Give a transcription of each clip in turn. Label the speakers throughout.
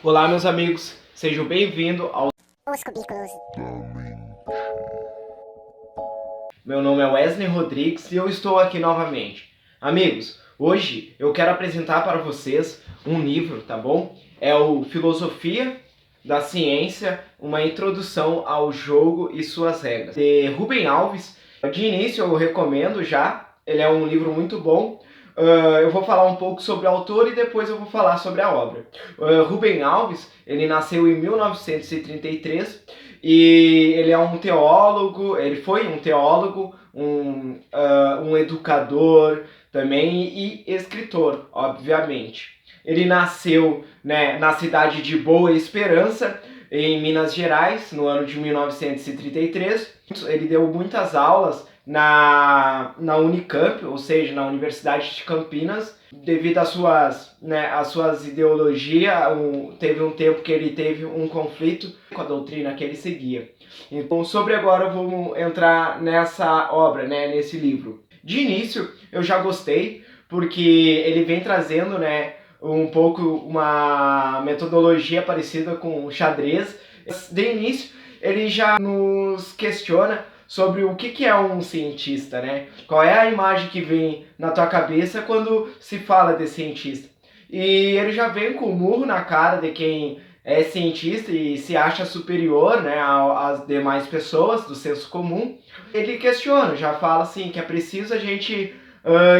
Speaker 1: Olá, meus amigos, sejam bem-vindos ao...
Speaker 2: Os cubículos.
Speaker 1: Meu nome é Wesley Rodrigues e eu estou aqui novamente. Amigos, hoje eu quero apresentar para vocês um livro, tá bom? É o Filosofia da Ciência, uma introdução ao jogo e suas regras, de Rubem Alves. De início eu recomendo já, ele é um livro muito bom. Eu vou falar um pouco sobre o autor e depois eu vou falar sobre a obra. Rubem Alves, ele nasceu em 1933 e ele é um teólogo, ele foi um teólogo, um educador também e escritor, obviamente. Ele nasceu, né, na cidade de Boa Esperança, em Minas Gerais, no ano de 1933. Ele deu muitas aulas na Unicamp, ou seja, na Universidade de Campinas, devido às suas ideologias. Teve um tempo que ele teve um conflito com a doutrina que ele seguia. Então, sobre agora, vamos entrar nessa obra, né, nesse livro. De início, eu já gostei, porque ele vem trazendo, né, um pouco uma metodologia parecida com o xadrez. De início, ele já nos questiona sobre o que é um cientista, né? Qual é a imagem que vem na tua cabeça quando se fala de cientista? E ele já vem com o murro na cara de quem é cientista e se acha superior, né, às demais pessoas do senso comum. Ele questiona, já fala assim que é preciso a gente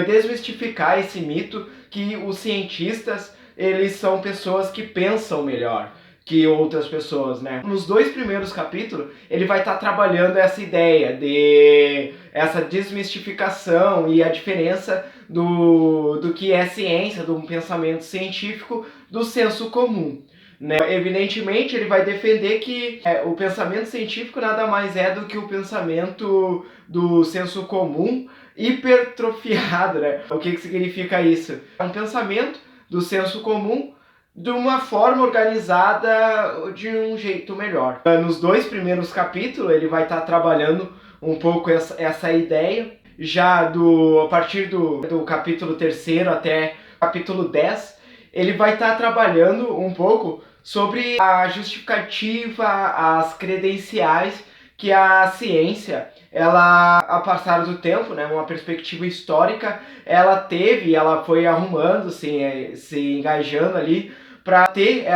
Speaker 1: desmistificar esse mito que os cientistas, eles são pessoas que pensam melhor que outras pessoas, né? Nos 2 primeiros capítulos, ele vai estar trabalhando essa ideia de essa desmistificação e a diferença do que é ciência, do pensamento científico, do senso comum. Né? Evidentemente, ele vai defender que o pensamento científico nada mais é do que o pensamento do senso comum hipertrofiado, né? O que significa isso? É um pensamento do senso comum de uma forma organizada, de um jeito melhor. Nos 2 primeiros capítulos, ele vai estar trabalhando um pouco essa ideia. Já a partir do capítulo 3º até o capítulo 10, ele vai estar trabalhando um pouco sobre a justificativa, as credenciais que a ciência, ela, ao passar do tempo, né, uma perspectiva histórica, ela teve, ela foi arrumando, se engajando ali para ter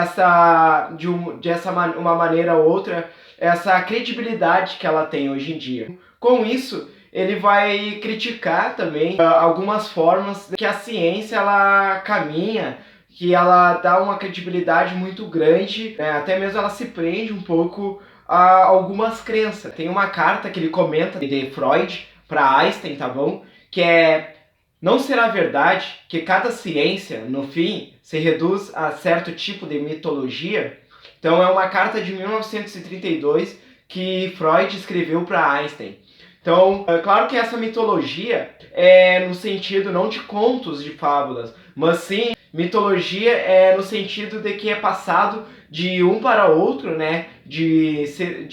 Speaker 1: uma maneira ou outra, essa credibilidade que ela tem hoje em dia. Com isso, ele vai criticar também algumas formas que a ciência ela caminha, que ela dá uma credibilidade muito grande, né? Até mesmo ela se prende um pouco a algumas crenças. Tem uma carta que ele comenta de Freud para Einstein, tá bom? Que é: não será verdade que cada ciência, no fim, se reduz a certo tipo de mitologia? Então é uma carta de 1932 que Freud escreveu para Einstein. Então, é claro que essa mitologia é no sentido não de contos, de fábulas, mas sim mitologia é no sentido de que é passado de um para outro, né? De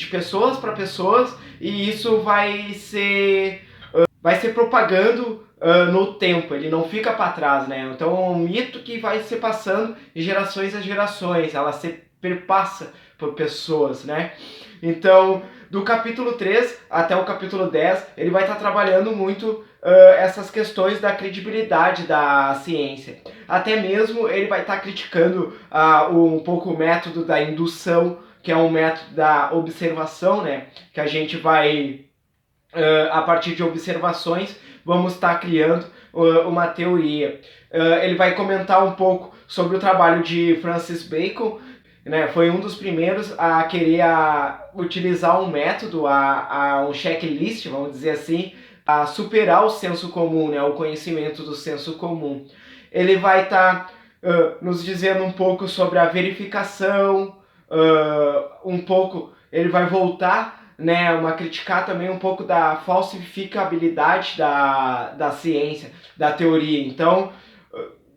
Speaker 1: pessoas para pessoas, e isso vai ser propagando no tempo, ele não fica para trás, né? Então é um mito que vai se passando de gerações a gerações, ela se perpassa por pessoas, né? Então, do capítulo 3 até o capítulo 10, ele vai estar trabalhando muito essas questões da credibilidade da ciência. Até mesmo ele vai estar criticando um pouco o método da indução, que é um método da observação, né? Que a gente vai, a partir de observações, vamos estar criando uma teoria. Ele vai comentar um pouco sobre o trabalho de Francis Bacon, né? Foi um dos primeiros a querer utilizar um método, um checklist, vamos dizer assim, a superar o senso comum, né? O conhecimento do senso comum. Ele vai estar nos dizendo um pouco sobre a verificação, um pouco, ele vai voltar, né, criticar também um pouco da falsificabilidade da ciência, da teoria. Então,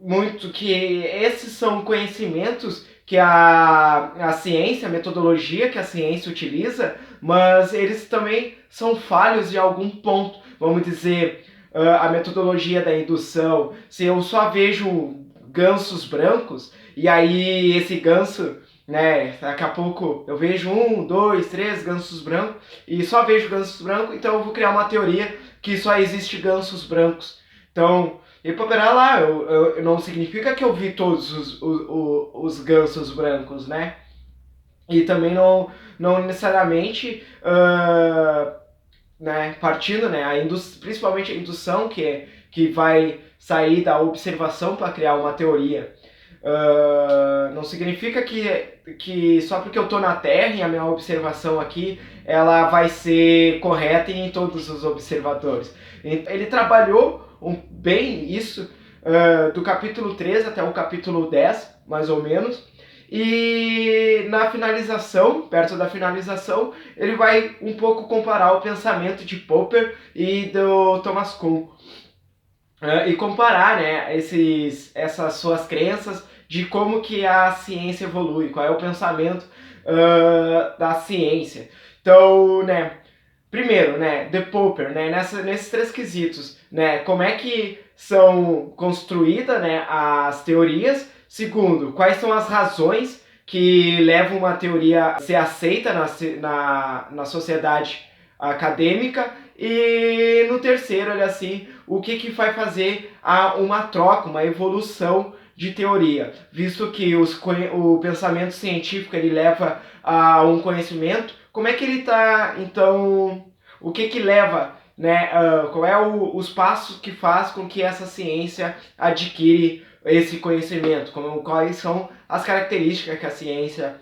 Speaker 1: muito que esses são conhecimentos que a ciência, a metodologia que a ciência utiliza, mas eles também são falhos de algum ponto. Vamos dizer, a metodologia da indução, se eu só vejo gansos brancos, e aí esse ganso né? Daqui a pouco eu vejo 1, 2, 3 gansos brancos e só vejo gansos brancos, então eu vou criar uma teoria que só existe gansos brancos. Então, e para lá, não significa que eu vi todos os gansos brancos, né? E também não necessariamente, né, partindo, né, principalmente a indução que vai sair da observação para criar uma teoria. Não significa que só porque eu estou na Terra e a minha observação aqui ela vai ser correta em todos os observadores. Ele trabalhou bem isso do capítulo 3 até o capítulo 10, mais ou menos. E na finalização, perto da finalização, ele vai um pouco comparar o pensamento de Popper e do Thomas Kuhn. E comparar, né, essas suas crenças de como que a ciência evolui, qual é o pensamento da ciência. Então, né, primeiro, né, de Popper, né, nesses três quesitos, né, como é que são construídas, né, as teorias. Segundo, quais são as razões que levam uma teoria a ser aceita na sociedade acadêmica. E no terceiro, olha assim, o que vai fazer uma troca, uma evolução de teoria, visto que o pensamento científico ele leva a um conhecimento. Como é que ele está, então, o que leva, né, qual é os passos que faz com que essa ciência adquire esse conhecimento, quais são as características que a ciência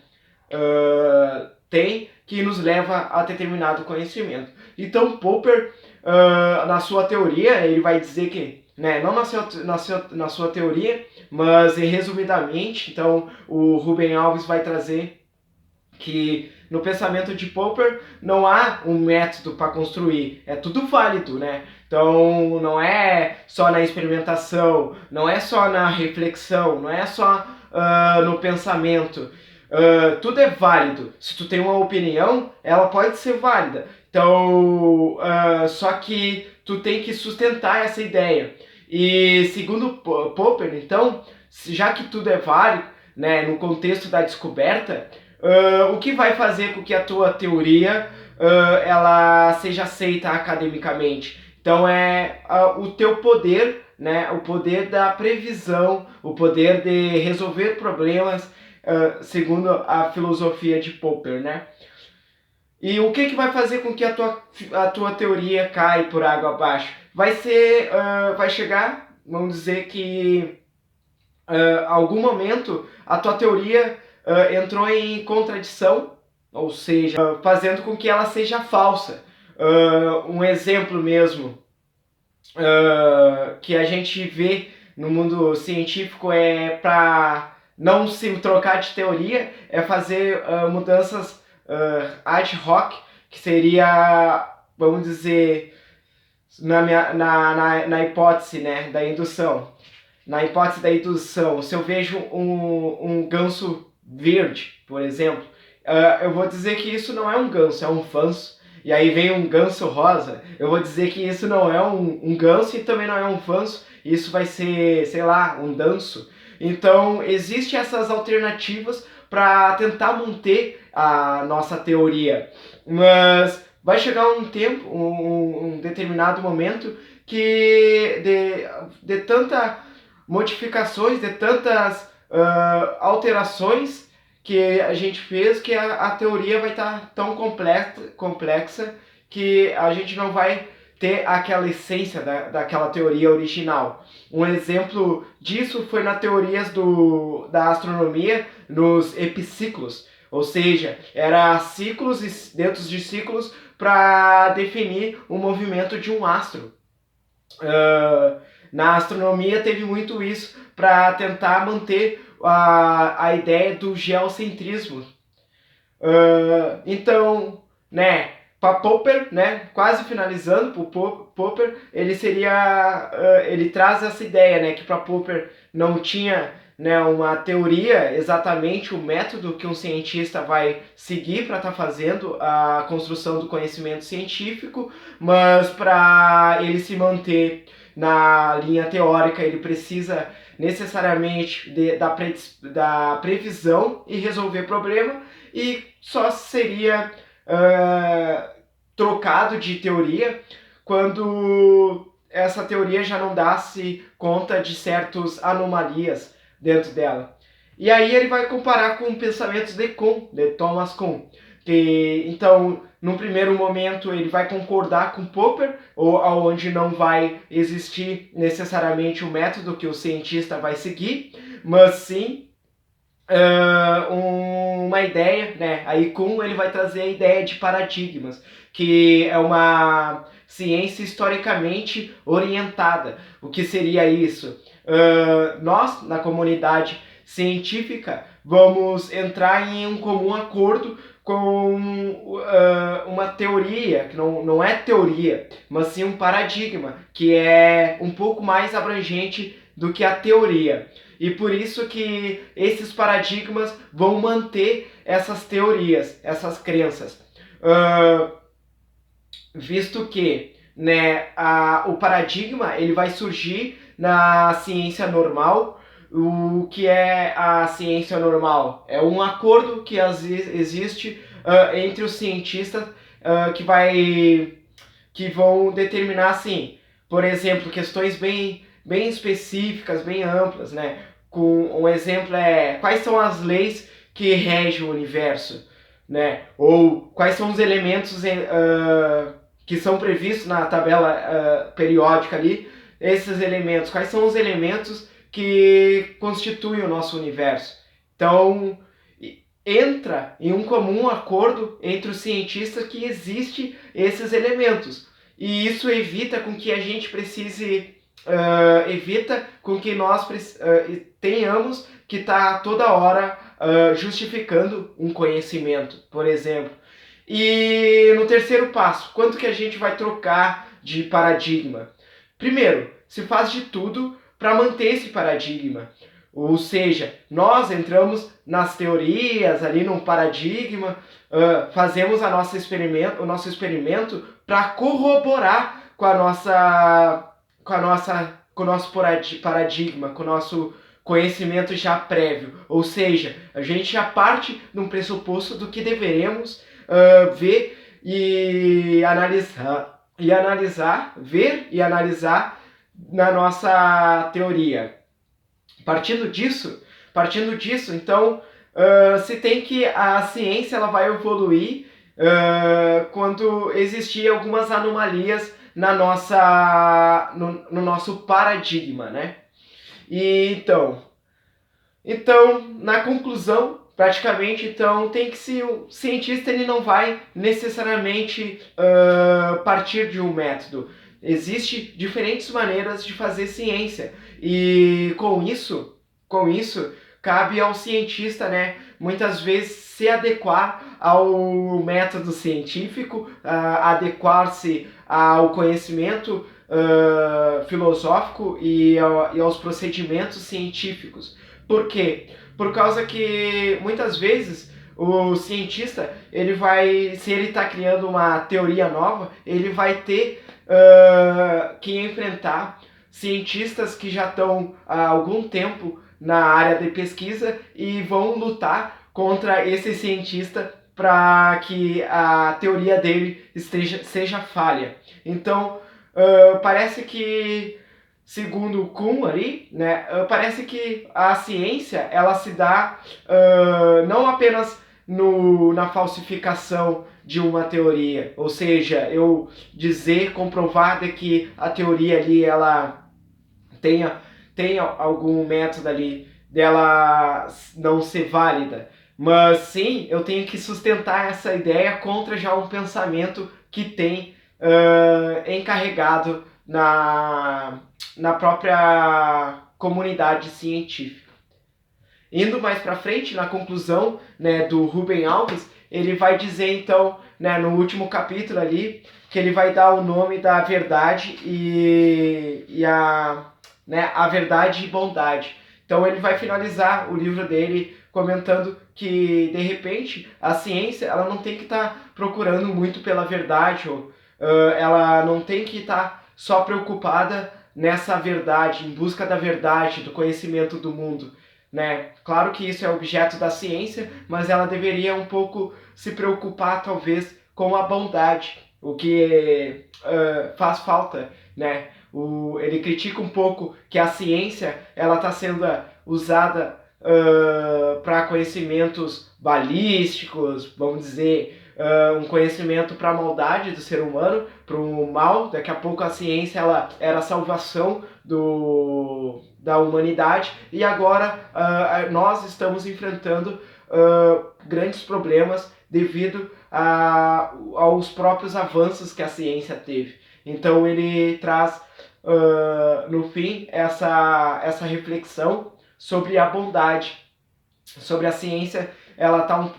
Speaker 1: tem que nos leva a determinado conhecimento. Então Popper, na sua teoria, ele vai dizer que, né, não na sua teoria, mas resumidamente, então o Rubem Alves vai trazer que no pensamento de Popper não há um método para construir, é tudo válido, né? Então não é só na experimentação, não é só na reflexão, não é só no pensamento. Tudo é válido. Se tu tem uma opinião, ela pode ser válida. Então, só que tu tem que sustentar essa ideia. E segundo Popper, então, já que tudo é válido, né, no contexto da descoberta, o que vai fazer com que a tua teoria ela seja aceita academicamente? Então é o teu poder, né, o poder da previsão, o poder de resolver problemas, segundo a filosofia de Popper, né? E o que vai fazer com que a tua teoria caia por água abaixo? Vai chegar, vamos dizer que algum momento a tua teoria entrou em contradição, ou seja, fazendo com que ela seja falsa. Um exemplo mesmo que a gente vê no mundo científico é para não se trocar de teoria, é fazer mudanças ad hoc, que seria, vamos dizer, na hipótese, né, da indução. Na hipótese da indução, se eu vejo um ganso verde, por exemplo, eu vou dizer que isso não é um ganso, é um fanso. E aí vem um ganso rosa, eu vou dizer que isso não é um ganso e também não é um fanso, isso vai ser, sei lá, um danço. Então, existem essas alternativas para tentar manter a nossa teoria. Mas vai chegar um tempo, um determinado momento, que de tanta modificações, de tantas alterações que a gente fez, que a teoria vai estar tão complexa que a gente não vai ter aquela essência daquela teoria original. Um exemplo disso foi nas teorias da astronomia, nos epiciclos, ou seja, era ciclos dentro de ciclos para definir o movimento de um astro. Na astronomia teve muito isso para tentar manter a ideia do geocentrismo. Então, né, para Popper, né, quase finalizando, para Popper, ele traz essa ideia, né, que para Popper não tinha, né, uma teoria exatamente o método que um cientista vai seguir para estar fazendo a construção do conhecimento científico, mas para ele se manter na linha teórica ele precisa necessariamente da previsão e resolver problema, e só seria trocado de teoria quando essa teoria já não desse conta de certas anomalias dentro dela. E aí ele vai comparar com pensamentos de Thomas Kuhn, que então no primeiro momento ele vai concordar com Popper, ou onde não vai existir necessariamente o método que o cientista vai seguir, mas sim uma ideia, né? Aí Kuhn ele vai trazer a ideia de paradigmas, que é uma ciência historicamente orientada. O que seria isso? Nós, na comunidade científica, vamos entrar em um comum acordo com uma teoria, que não é teoria, mas sim um paradigma, que é um pouco mais abrangente do que a teoria. E por isso que esses paradigmas vão manter essas teorias, essas crenças. Visto que, né, o paradigma ele vai surgir na ciência normal. O que é a ciência normal? É um acordo que existe entre os cientistas que vão determinar, assim, por exemplo, questões bem específicas, bem amplas, né? Com um exemplo quais são as leis que regem o universo, né? Ou quais são os elementos que são previstos na tabela periódica ali, esses elementos, quais são os elementos que constituem o nosso universo. Então, entra em um comum acordo entre os cientistas que existem esses elementos. E isso evita com que a gente precise, evita com que nós tenhamos que estar toda hora justificando um conhecimento, por exemplo. E no terceiro passo, quanto que a gente vai trocar de paradigma? Primeiro, se faz de tudo para manter esse paradigma. Ou seja, nós entramos nas teorias, ali num paradigma, fazemos o nosso experimento para corroborar com o nosso paradigma, com o nosso conhecimento já prévio. Ou seja, a gente já parte de um pressuposto do que deveremos ver e analisar, ver e analisar na nossa teoria. Partindo disso, então, se tem que a ciência ela vai evoluir quando existir algumas anomalias no nosso paradigma, né? E então, na conclusão, praticamente, então, tem que se o cientista ele não vai necessariamente partir de um método. Existem diferentes maneiras de fazer ciência e com isso cabe ao cientista, né, muitas vezes se adequar ao método científico, adequar-se ao conhecimento filosófico e aos procedimentos científicos. Por quê? Por causa que muitas vezes o cientista, se ele está criando uma teoria nova, ele vai ter que enfrentar cientistas que já estão há algum tempo na área de pesquisa e vão lutar contra esse cientista para que a teoria dele seja falha. Então, parece que, segundo o Kuhn ali, né, parece que a ciência ela se dá não apenas na falsificação de uma teoria, ou seja, eu comprovar de que a teoria ali ela tenha algum método ali dela não ser válida, mas sim eu tenho que sustentar essa ideia contra já um pensamento que tem encarregado na própria comunidade científica. Indo mais para frente, na conclusão, né, do Rubem Alves, ele vai dizer então, né, no último capítulo ali, que ele vai dar o nome da verdade e a verdade e bondade. Então ele vai finalizar o livro dele comentando que, de repente, a ciência ela não tem que estar procurando muito pela verdade, ou ela não tem que estar só preocupada nessa verdade, em busca da verdade, do conhecimento do mundo, né? Claro que isso é objeto da ciência, mas ela deveria um pouco se preocupar, talvez, com a bondade, o que faz falta, né? Ele critica um pouco que a ciência ela está sendo usada para conhecimentos balísticos, vamos dizer, um conhecimento para a maldade do ser humano, para o mal. Daqui a pouco a ciência ela era a salvação da humanidade, e agora nós estamos enfrentando grandes problemas devido aos próprios avanços que a ciência teve. Então ele traz no fim essa reflexão sobre a bondade, sobre a ciência. Ela está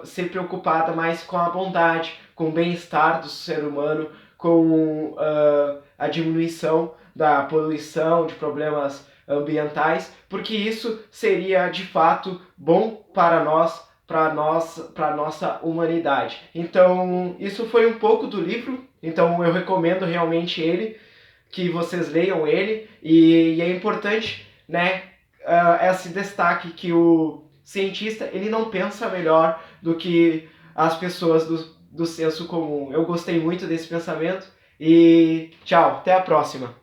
Speaker 1: ser preocupada mais com a bondade, com o bem-estar do ser humano, com a diminuição da poluição, de problemas ambientais, porque isso seria de fato bom para nós, para nossa humanidade. Então, isso foi um pouco do livro. Então, eu recomendo realmente ele, que vocês leiam ele, e é importante, né, esse destaque que o cientista ele não pensa melhor do que as pessoas do senso comum. Eu gostei muito desse pensamento e tchau, até a próxima.